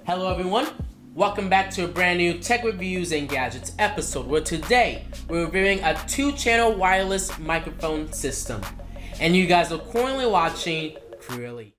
Hello everyone, welcome back to a brand new Tech Reviews and Gadgets episode where today we're reviewing a 2-channel wireless microphone system. And you guys are currently watching CrewElite.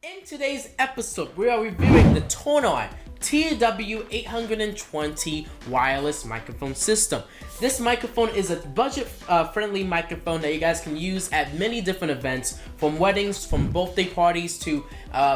In today's episode, we are reviewing the Tonor TW820 wireless microphone system. This microphone is a budget-friendly microphone that you guys can use at many different events, from weddings, from birthday parties, to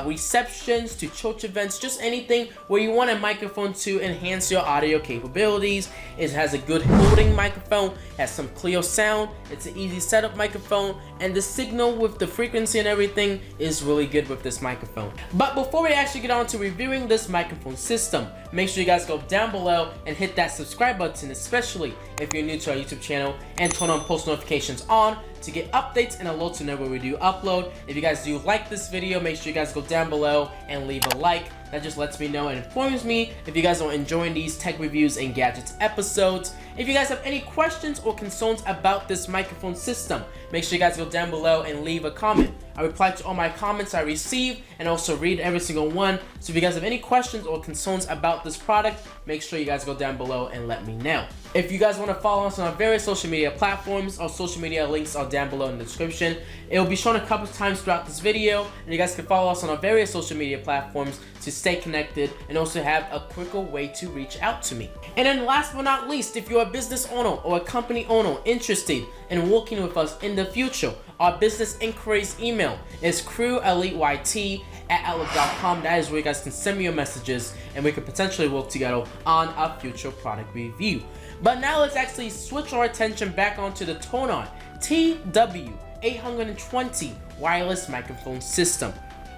receptions, to church events, just anything where you want a microphone to enhance your audio capabilities. It has a good holding microphone, has some clear sound, it's an easy setup microphone, and the signal with the frequency and everything is really good with this microphone. But before we actually get on to reviewing this microphone system, make sure you guys go down below and hit that subscribe button, especially if you're new to our YouTube channel, and turn on post notifications on to get updates and alerts to know when we do upload. If you guys do like this video, make sure you guys go down below and leave a like. That just lets me know and informs me if you guys are enjoying these tech reviews and gadgets episodes. If you guys have any questions or concerns about this microphone system, make sure you guys go down below and leave a comment. I reply to all my comments I receive and also read every single one. So if you guys have any questions or concerns about this product, make sure you guys go down below and let me know. If you guys want to follow us on our various social media platforms, our social media links are down below in the description. It will be shown a couple of times throughout this video, and you guys can follow us on our various social media platforms to stay connected and also have a quicker way to reach out to me. And then last but not least, if you're a business owner or a company owner interested in working with us in the future, our business inquiries email is CrewElite@outlook.com. That is where you guys can send me your messages and we could potentially work together on a future product review. But now let's actually switch our attention back onto the Tonor TW820 wireless microphone system.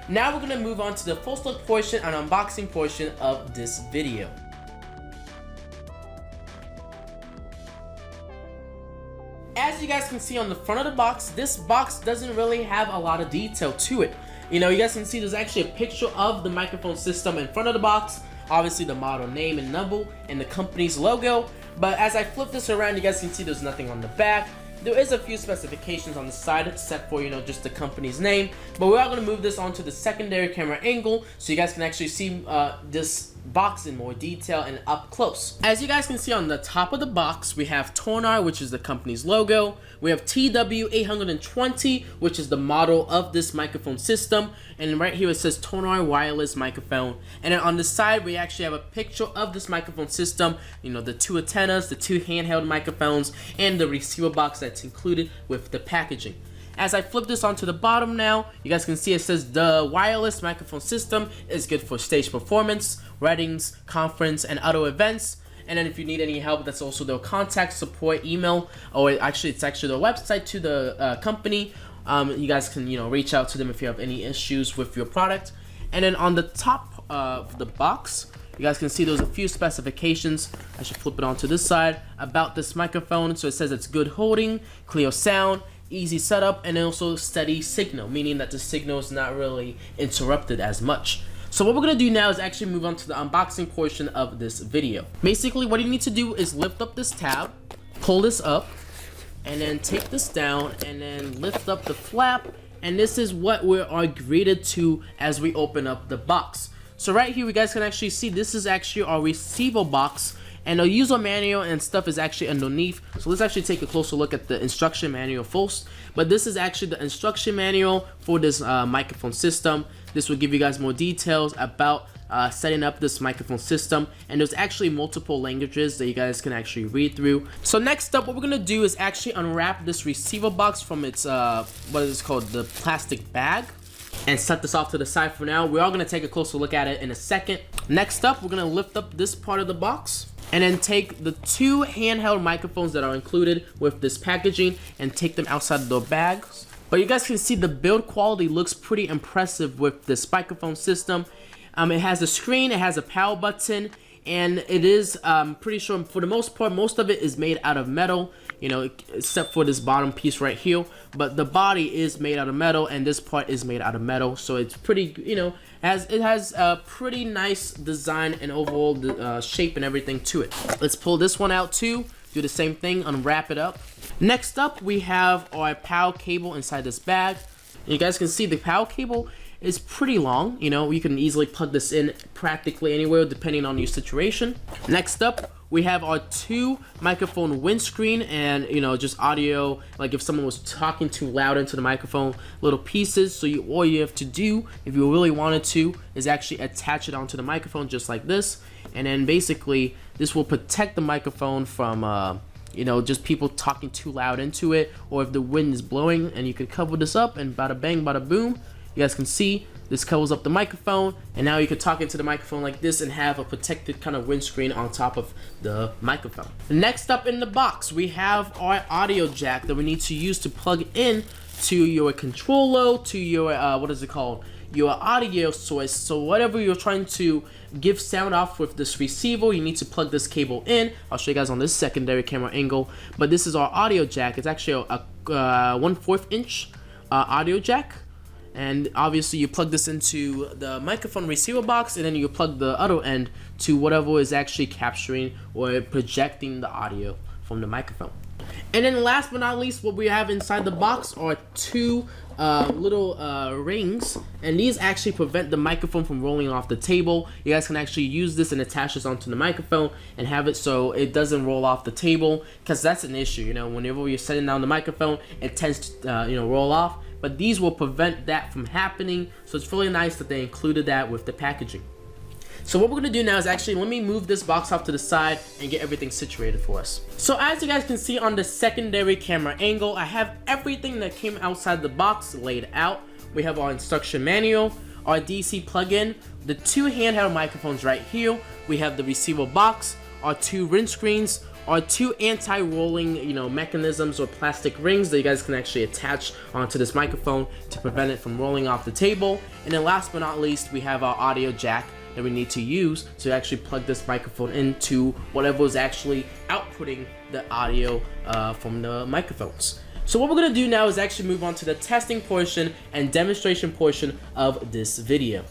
Now we're going to move on to the first look portion and unboxing portion of this video. As you guys can see on the front of the box, this box doesn't really have a lot of detail to it. You know, you guys can see there's actually a picture of the microphone system in front of the box, obviously the model name and number and the company's logo. But as I flip this around, you guys can see there's nothing on the back. There is a few specifications on the side except for, you know, just the company's name. But we are going to move this onto the secondary camera angle so you guys can actually see this box in more detail and up close. As you guys can see on the top of the box, we have Tonor, which is the company's logo. We have TW820, which is the model of this microphone system. And right here it says Tonor wireless microphone. And then on the side, we actually have a picture of this microphone system. You know, the 2 antennas, the 2 handheld microphones, and the receiver box that's included with the packaging. As I flip this onto the bottom now, you guys can see it says the wireless microphone system is good for stage performance, weddings, conference, and other events. And then if you need any help, that's also their contact support email, or it's actually their website to the company. You guys can, you know, reach out to them if you have any issues with your product. And then on the top of the box, you guys can see there's a few specifications. I should flip it onto this side about this microphone. So it says it's good holding, clear sound, easy setup, and also steady signal, meaning that the signal is not really interrupted as much. So what we're going to do now is actually move on to the unboxing portion of this video. Basically, what you need to do is lift up this tab, pull this up, and then take this down, and then lift up the flap, and this is what we are greeted to as we open up the box. So right here, you guys can actually see this is actually our receiver box, and the user manual and stuff is actually underneath. So let's actually take a closer look at the instruction manual first. But this is actually the instruction manual for this microphone system. This will give you guys more details about setting up this microphone system, and there's actually multiple languages that you guys can actually read through. So next up, what we're gonna do is actually unwrap this receiver box from its what is called the plastic bag, and set this off to the side for now. We are gonna take a closer look at it in a second. Next up, we're gonna lift up this part of the box and then take the 2 handheld microphones that are included with this packaging and take them outside of the bags. But you guys can see the build quality looks pretty impressive with this microphone system. It has a screen, it has a power button, and it is pretty sure for the most part most of it is made out of metal, you know, except for this bottom piece right here. But the body is made out of metal, and this part is made out of metal, so it's pretty, you know, it has a pretty nice design and overall shape and everything to it. Let's pull this one out too. Do the same thing, unwrap it up. Next up, we have our power cable inside this bag. You guys can see the power cable is pretty long. You know, you can easily plug this in practically anywhere depending on your situation. Next up, we have our 2 microphone windscreen and, you know, just audio, like if someone was talking too loud into the microphone, little pieces. So all you have to do, if you really wanted to, is actually attach it onto the microphone just like this. And then basically, this will protect the microphone from, you know, just people talking too loud into it, or if the wind is blowing, and you can cover this up and bada bang, bada boom. You guys can see this covers up the microphone, and now you can talk into the microphone like this and have a protected kind of windscreen on top of the microphone. Next up in the box, we have our audio jack that we need to use to plug in to your controller, to your what is it called, your audio source. So whatever you're trying to give sound off with this receiver, you need to plug this cable in. I'll show you guys on this secondary camera angle, but this is our audio jack. It's actually a 1/4 inch audio jack. And obviously you plug this into the microphone receiver box, and then you plug the other end to whatever is actually capturing or projecting the audio from the microphone. And then last but not least, what we have inside the box are 2 little rings, and these actually prevent the microphone from rolling off the table. You guys can actually use this and attach this onto the microphone and have it so it doesn't roll off the table, because that's an issue, you know, whenever you're setting down the microphone, it tends to you know, roll off. But these will prevent that from happening, so it's really nice that they included that with the packaging. So what we're gonna do now is actually, let me move this box off to the side and get everything situated for us. So as you guys can see on the secondary camera angle, I have everything that came outside the box laid out. We have our instruction manual, our DC plug-in, the 2 handheld microphones right here. We have the receiver box, our 2 rinse screens, are 2 anti-rolling, you know, mechanisms or plastic rings that you guys can actually attach onto this microphone to prevent it from rolling off the table. And then last but not least, we have our audio jack that we need to use to actually plug this microphone into whatever is actually outputting the audio from the microphones. So what we're gonna do now is actually move on to the testing portion and demonstration portion of this video.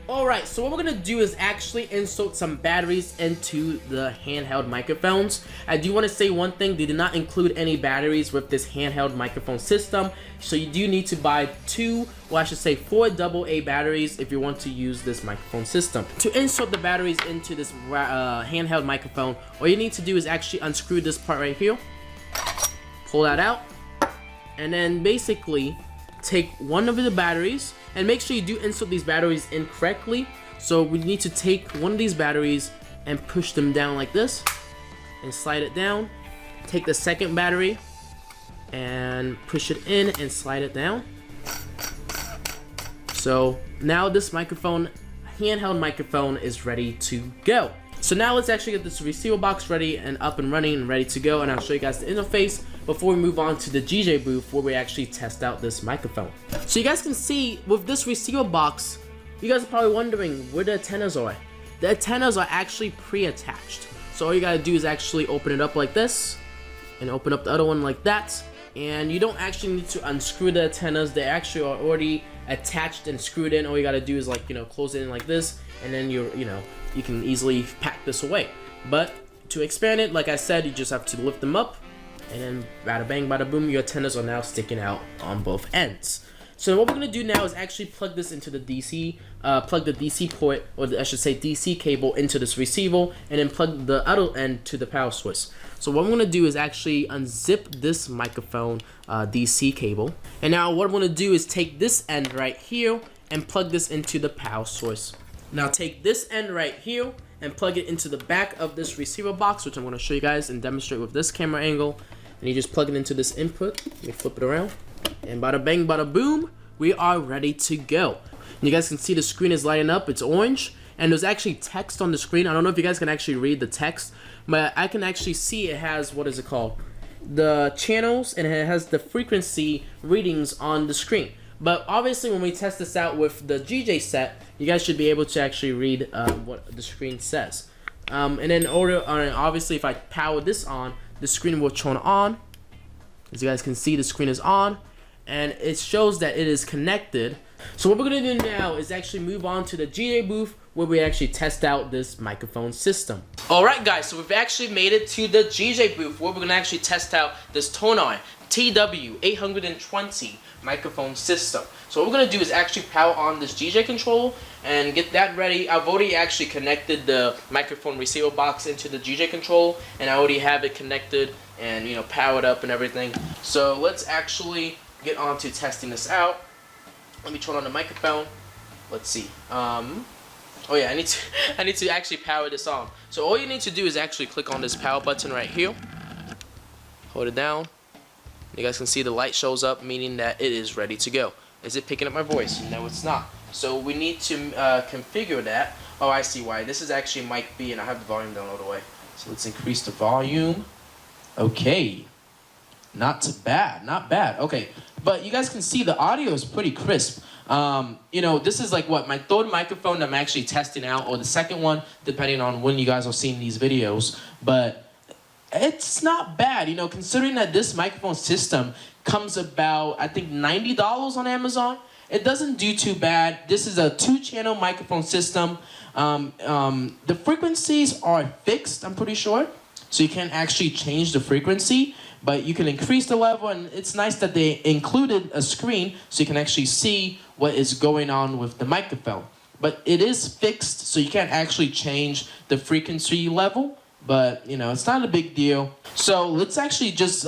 Alright, so what we're going to do is actually insert some batteries into the handheld microphones. I do want to say one thing, they did not include any batteries with this handheld microphone system, so you do need to buy 2, or I should say 4 AA batteries if you want to use this microphone system. To insert the batteries into this handheld microphone, all you need to do is actually unscrew this part right here, pull that out, and then basically take one of the batteries, and make sure you do insert these batteries in correctly. So we need to take one of these batteries and push them down like this and slide it down. Take the second battery and push it in and slide it down. So now this microphone, handheld microphone, is ready to go. So now let's actually get this receiver box ready and up and running and ready to go, and I'll show you guys the interface before we move on to the DJ booth where we actually test out this microphone. So you guys can see with this receiver box, you guys are probably wondering where the antennas are. The antennas are actually pre-attached. So all you gotta do is actually open it up like this and open up the other one like that, and you don't actually need to unscrew the antennas. They actually are already attached and screwed in. All you gotta do is, like, you know, close it in like this, and then you can easily pack this away. But to expand it, like I said, you just have to lift them up, and then bada bang, bada boom, your antennas are now sticking out on both ends. So what we're gonna do now is actually plug this into the DC, plug the DC port, or I should say DC cable, into this receiver, and then plug the other end to the power source. So what I'm gonna do is actually unzip this microphone DC cable, and now what I'm gonna do is take this end right here and plug this into the power source. Now take this end right here and plug it into the back of this receiver box, which I'm going to show you guys and demonstrate with this camera angle. And you just plug it into this input. Let me flip it around. And bada bang, bada boom, we are ready to go. And you guys can see the screen is lighting up. It's orange. And there's actually text on the screen. I don't know if you guys can actually read the text, but I can actually see it has, what is it called? The channels, and it has the frequency readings on the screen. But obviously when we test this out with the GJ set, you guys should be able to actually read what the screen says. And then obviously if I power this on, the screen will turn on. As you guys can see, the screen is on, and it shows that it is connected. So what we're gonna do now is actually move on to the GJ booth where we actually test out this microphone system. Alright guys, so we've actually made it to the GJ booth where we're gonna actually test out this Tonor TW820 microphone system. So what we're gonna do is actually power on this GJ controller and get that ready. I've already actually connected the microphone receiver box into the GJ controller, and I already have it connected and powered up and everything. So let's actually get on to testing this out. Let me turn on the microphone. Let's see. Oh yeah, I need to actually power this on. So all you need to do is actually click on this power button right here. Hold it down. You guys can see the light shows up, meaning that it is ready to go. Is it picking up my voice? No, it's not. So we need to configure that. Oh, I see why. This is actually mic B, and I have the volume down all the way. So let's increase the volume. Okay. Not bad, not bad. Okay, but you guys can see the audio is pretty crisp. This is like what, my third microphone I'm actually testing out, or the second one, depending on when you guys are seeing these videos. But it's not bad, considering that this microphone system comes about, I think, $90 on Amazon. It doesn't do too bad. This is a 2-channel microphone system. The frequencies are fixed, I'm pretty sure. So you can't actually change the frequency, but you can increase the level, and it's nice that they included a screen so you can actually see what is going on with the microphone. But it is fixed, so you can't actually change the frequency level, but it's not a big deal. So let's actually just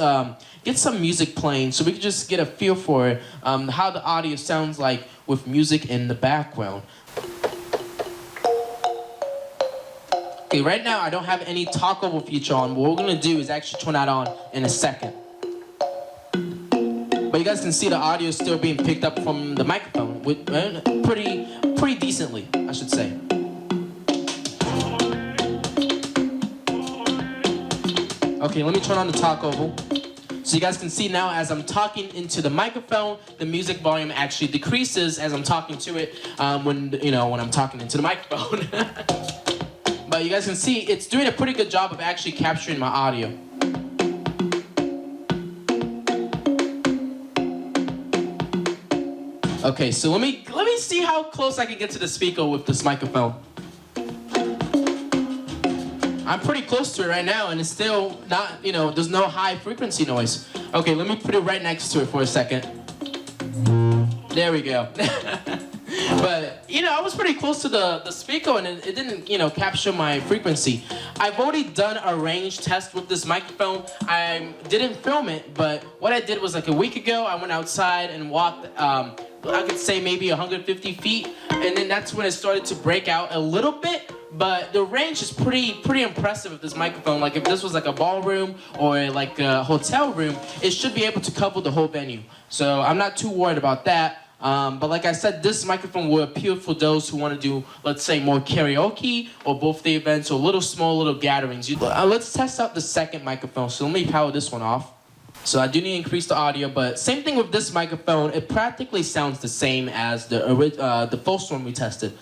get some music playing so we can just get a feel for how the audio sounds like with music in the background. Okay, right now I don't have any talk over feature on. What we're gonna do is actually turn that on in a second. But you guys can see the audio is still being picked up from the microphone with pretty decently, I should say. Okay, let me turn on the talk oval. So you guys can see now as I'm talking into the microphone, the music volume actually decreases as I'm talking to it when I'm talking into the microphone. But you guys can see it's doing a pretty good job of actually capturing my audio. Okay, so let me see how close I can get to the speaker with this microphone. I'm pretty close to it right now, and it's still not, there's no high frequency noise. Okay, let me put it right next to it for a second. There we go. But, I was pretty close to the speaker, and it didn't, capture my frequency. I've already done a range test with this microphone. I didn't film it, but what I did was like a week ago, I went outside and walked, I could say maybe 150 feet, and then that's when it started to break out a little bit. But the range is pretty impressive with this microphone. Like if this was like a ballroom or like a hotel room, it should be able to cover the whole venue. So I'm not too worried about that. But like I said, this microphone will appeal for those who want to do, let's say, more karaoke or birthday events or little gatherings. Let's test out the second microphone. So let me power this one off. So I do need to increase the audio, but same thing with this microphone. It practically sounds the same as the first one we tested.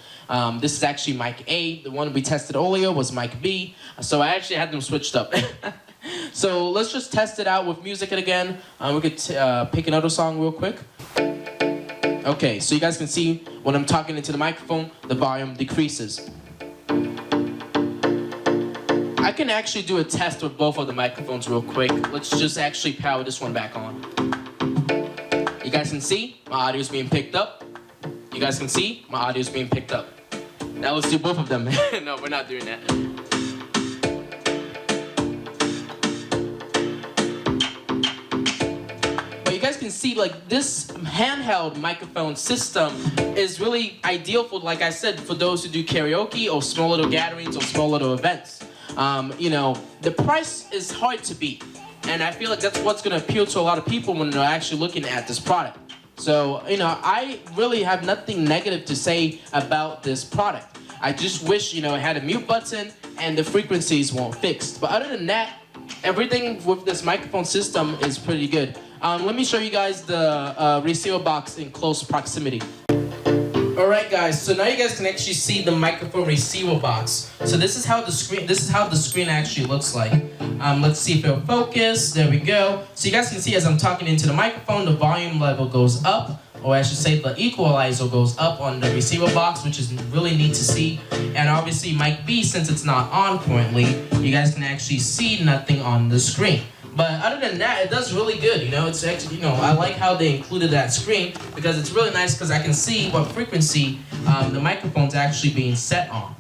This is actually mic A. The one we tested earlier was mic B. So I actually had them switched up. So let's just test it out with music again. We could pick another song real quick. Okay, so you guys can see when I'm talking into the microphone, the volume decreases. I can actually do a test with both of the microphones real quick. Let's just actually power this one back on. You guys can see my audio is being picked up. You guys can see my audio is being picked up. Now let's do both of them. No, we're not doing that. But you guys can see, like, this handheld microphone system is really ideal for, like I said, for those who do karaoke or small little gatherings or small little events. The price is hard to beat, and I feel like that's what's going to appeal to a lot of people when they're actually looking at this product. So, I really have nothing negative to say about this product. I just wish, it had a mute button and the frequencies weren't fixed. But other than that, everything with this microphone system is pretty good. Let me show you guys the receiver box in close proximity. Alright guys, so now you guys can actually see the microphone receiver box. So this is how the screen actually looks like. Let's see if it'll focus. There we go. So you guys can see as I'm talking into the microphone, the volume level goes up, or I should say the equalizer goes up on the receiver box, which is really neat to see. And obviously mic B, since it's not on currently, you guys can actually see nothing on the screen. But other than that, it does really good, you know. It's actually, you know, I like how they included that screen because it's really nice because I can see what frequency the microphone's actually being set on.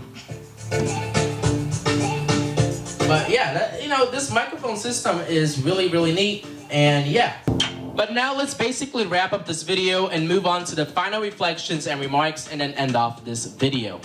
But yeah, you know, this microphone system is really, really neat, and yeah. But now let's basically wrap up this video and move on to the final reflections and remarks and then end off this video.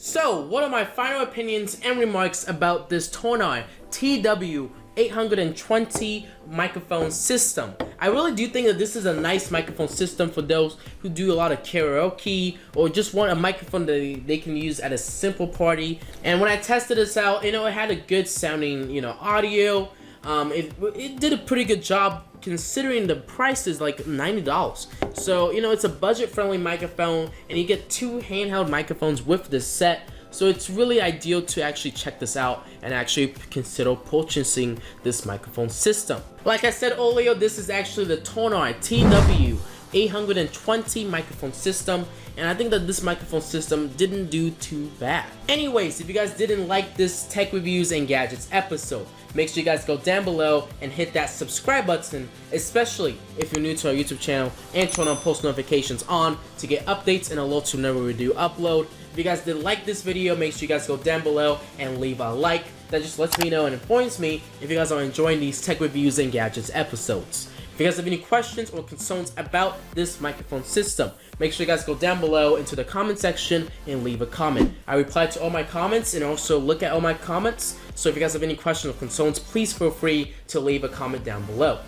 So, what are my final opinions and remarks about this Tonor TW820 microphone system? I really do think that this is a nice microphone system for those who do a lot of karaoke or just want a microphone that they can use at a simple party. And when I tested this out, you know, it had a good sounding, you know, audio. It did a pretty good job considering the price is like $90. So, you know, it's a budget-friendly microphone, and you get 2 handheld microphones with this set. So it's really ideal to actually check this out and actually consider purchasing this microphone system. Like I said earlier, this is actually the Tonor TW820 microphone system, and I think that this microphone system didn't do too bad. Anyways, if you guys didn't like this tech reviews and gadgets episode, make sure you guys go down below and hit that subscribe button, especially if you're new to our YouTube channel, and turn on post notifications on to get updates and alerts whenever we do upload. If you guys did like this video, make sure you guys go down below and leave a like. That just lets me know and informs me if you guys are enjoying these tech reviews and gadgets episodes. If you guys have any questions or concerns about this microphone system, make sure you guys go down below into the comment section and leave a comment. I reply to all my comments and also look at all my comments. So if you guys have any questions or concerns, please feel free to leave a comment down below.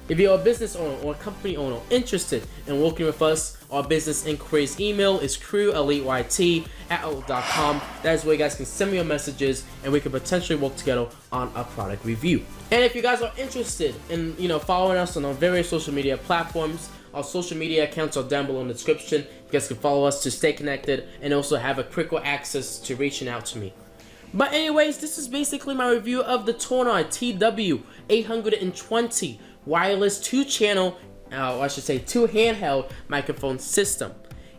If you're a business owner or a company owner interested in working with us, our business inquiries email is CrewElite@outlook.com. That is where you guys can send me your messages and we can potentially work together on a product review. And if you guys are interested in, you know, following us on our various social media platforms, our social media accounts are down below in the description. You guys can follow us to stay connected and also have a quicker access to reaching out to me. But anyways, this is basically my review of the Tonor TW820 wireless 2-channel, or I should say 2 handheld microphone system.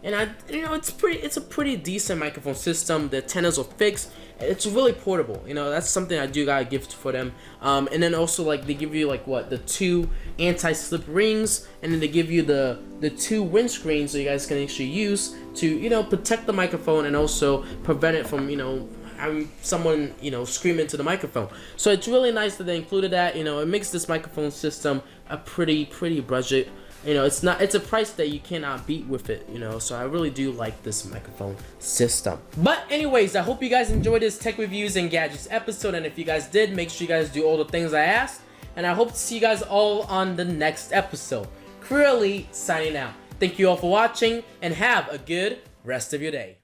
And you know, it's a pretty decent microphone system. The antennas are fixed. It's really portable. You know, that's something I do got a gift for them. And then also, like, they give you like what, the 2 anti-slip rings, and then they give you the 2 windscreens so you guys can actually use to, you know, protect the microphone and also prevent it from, you know, having someone, you know, scream into the microphone. So it's really nice that they included that. You know, it makes this microphone system a pretty budget. You know, it's a price that you cannot beat with it, you know, so I really do like this microphone system. But anyways, I hope you guys enjoyed this tech reviews and gadgets episode, and if you guys did, make sure you guys do all the things I asked, and I hope to see you guys all on the next episode. CrewElite signing out. Thank you all for watching, and have a good rest of your day.